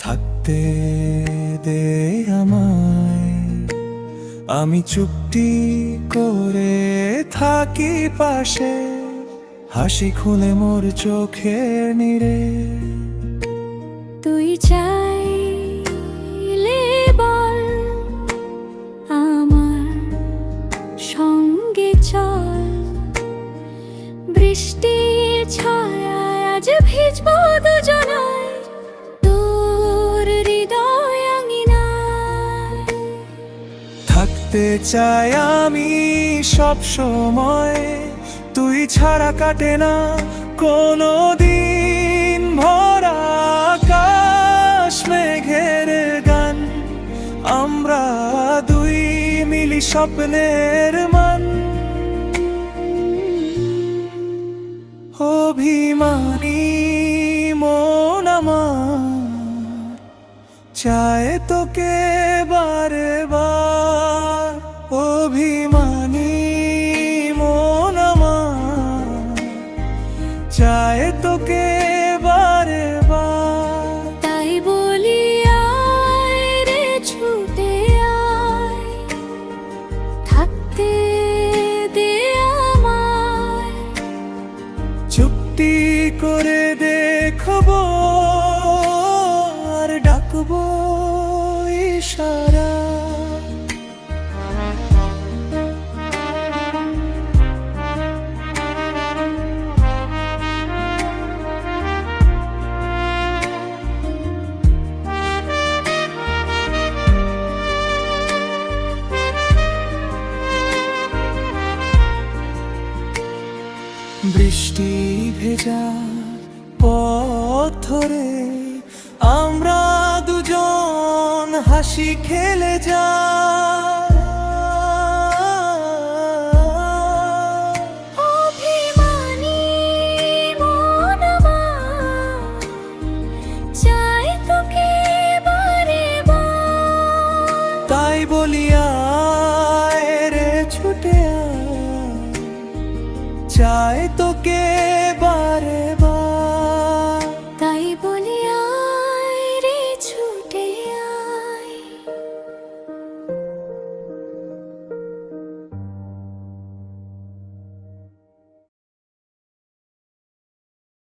থাকতে দে আমায়, আমি চুপটি করে থাকি পাশে, হাসি খুলে মোর চোখের নীড়ে। তুই চাইলে বল আমার সঙ্গে চল, বৃষ্টির ছায়ায় আজ ভিজবো দুজনায় তোর হৃদয় আঙিনায়। থাকতে চাই আমি সব সময়, তুই ছাড়া কাটে না কোনো দিন। ভরা আকাশ মেঘের গান, আমরা দুই মিলি স্বপ্নের মান। অভিমানী মন আমার চায় তোকে বারে বার। অভিমানী মন আমার চায় তোকে বারে বার। তাই বলি আয় রে ছুটে আয়, থাকতে দে আমায়। চুপটি করে দেখবো আর ডাকবো ইশারা। বৃষ্টি ভেজা পথ ধরে আমরা দুজন হাসি খেলে যাই। অভিমানী মন আমার চায় তোকে বারে বার। তাই বলি আয় রে ছুটে আয়, চাই তোকে